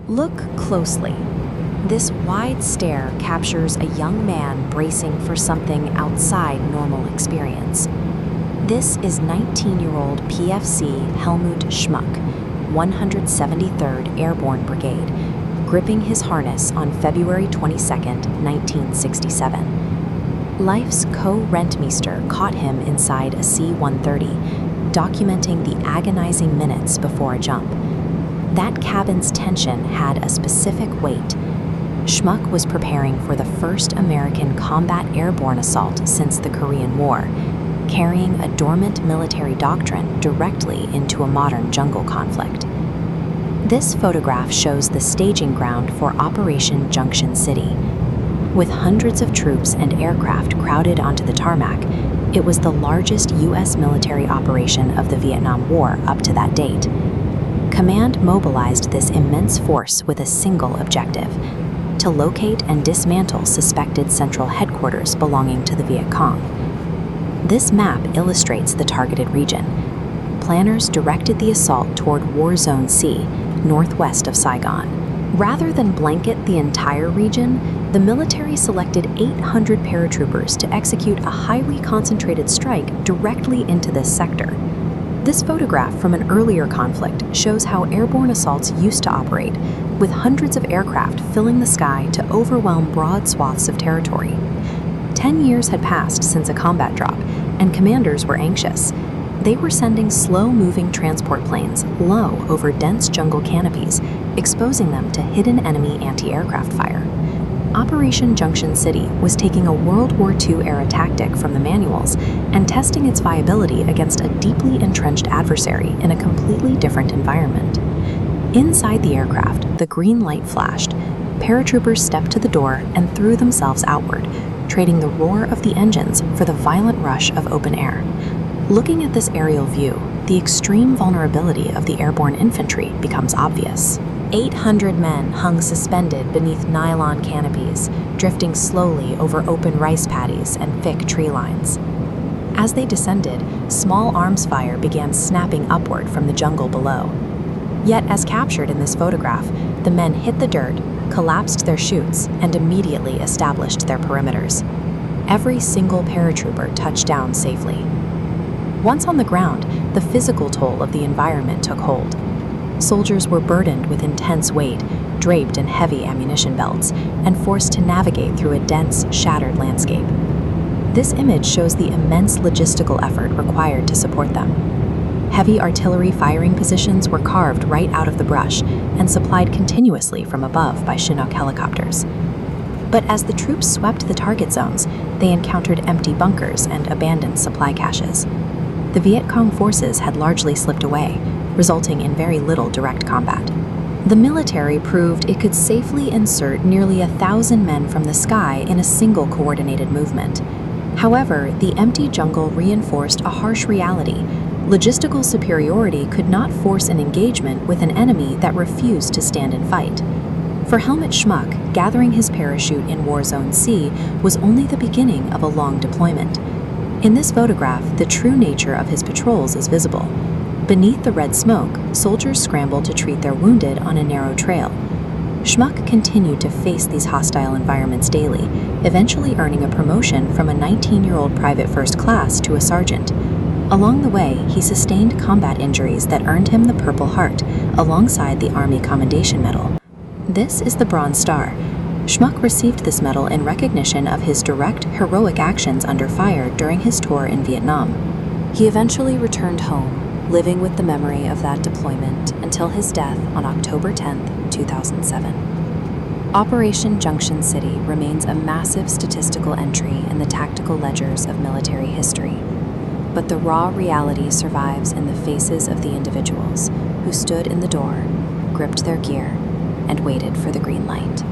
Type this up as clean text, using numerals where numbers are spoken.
Look closely. This wide stare captures a young man bracing for something outside normal experience. This is 19-year-old Pfc Helmut Schmuck, 173rd Airborne Brigade, gripping his harness on February 22, 1967. Life's co-rentmeester caught him inside a C-130, documenting the agonizing minutes before a jump. That cabin's tension had a specific weight. Schmuck was preparing for the first American combat airborne assault since the Korean War, carrying a dormant military doctrine directly into a modern jungle conflict. This photograph shows the staging ground for Operation Junction City. With hundreds of troops and aircraft crowded onto the tarmac, it was the largest U.S. military operation of the Vietnam War up to that date. Command mobilized this immense force with a single objective: to locate and dismantle suspected central headquarters belonging to the Viet Cong. This map illustrates the targeted region. Planners directed the assault toward Warzone C, northwest of Saigon. Rather than blanket the entire region, the military selected 800 paratroopers to execute a highly concentrated strike directly into this sector. This photograph from an earlier conflict shows how airborne assaults used to operate, with hundreds of aircraft filling the sky to overwhelm broad swaths of territory. 10 years had passed since a combat drop, and commanders were anxious. They were sending slow-moving transport planes low over dense jungle canopies, exposing them to hidden enemy anti-aircraft fire. Operation Junction City was taking a World War II-era tactic from the manuals and testing its viability against a deeply entrenched adversary in a completely different environment. Inside the aircraft, the green light flashed. Paratroopers stepped to the door and threw themselves outward, trading the roar of the engines for the violent rush of open air. Looking at this aerial view, the extreme vulnerability of the airborne infantry becomes obvious. 800 men hung suspended beneath nylon canopies, drifting slowly over open rice paddies and thick tree lines. As they descended, small arms fire began snapping upward from the jungle below. Yet, as captured in this photograph, the men hit the dirt, collapsed their chutes, and immediately established their perimeters. Every single paratrooper touched down safely. Once on the ground, the physical toll of the environment took hold. Soldiers were burdened with intense weight, draped in heavy ammunition belts, and forced to navigate through a dense, shattered landscape. This image shows the immense logistical effort required to support them. Heavy artillery firing positions were carved right out of the brush and supplied continuously from above by Chinook helicopters. But as the troops swept the target zones, they encountered empty bunkers and abandoned supply caches. The Viet Cong forces had largely slipped away, resulting in very little direct combat. The military proved it could safely insert nearly 1,000 men from the sky in a single coordinated movement. However, the empty jungle reinforced a harsh reality. Logistical superiority could not force an engagement with an enemy that refused to stand and fight. For Helmut Schmuck, gathering his parachute in Warzone C was only the beginning of a long deployment. In this photograph, the true nature of his patrols is visible. Beneath the red smoke, soldiers scrambled to treat their wounded on a narrow trail. Schmuck continued to face these hostile environments daily, eventually earning a promotion from a 19-year-old private first class to a sergeant. Along the way, he sustained combat injuries that earned him the Purple Heart, alongside the Army Commendation Medal. This is the Bronze Star. Schmuck received this medal in recognition of his direct, heroic actions under fire during his tour in Vietnam. He eventually returned home, living with the memory of that deployment until his death on October 10, 2007. Operation Junction City remains a massive statistical entry in the tactical ledgers of military history. But the raw reality survives in the faces of the individuals who stood in the door, gripped their gear, and waited for the green light.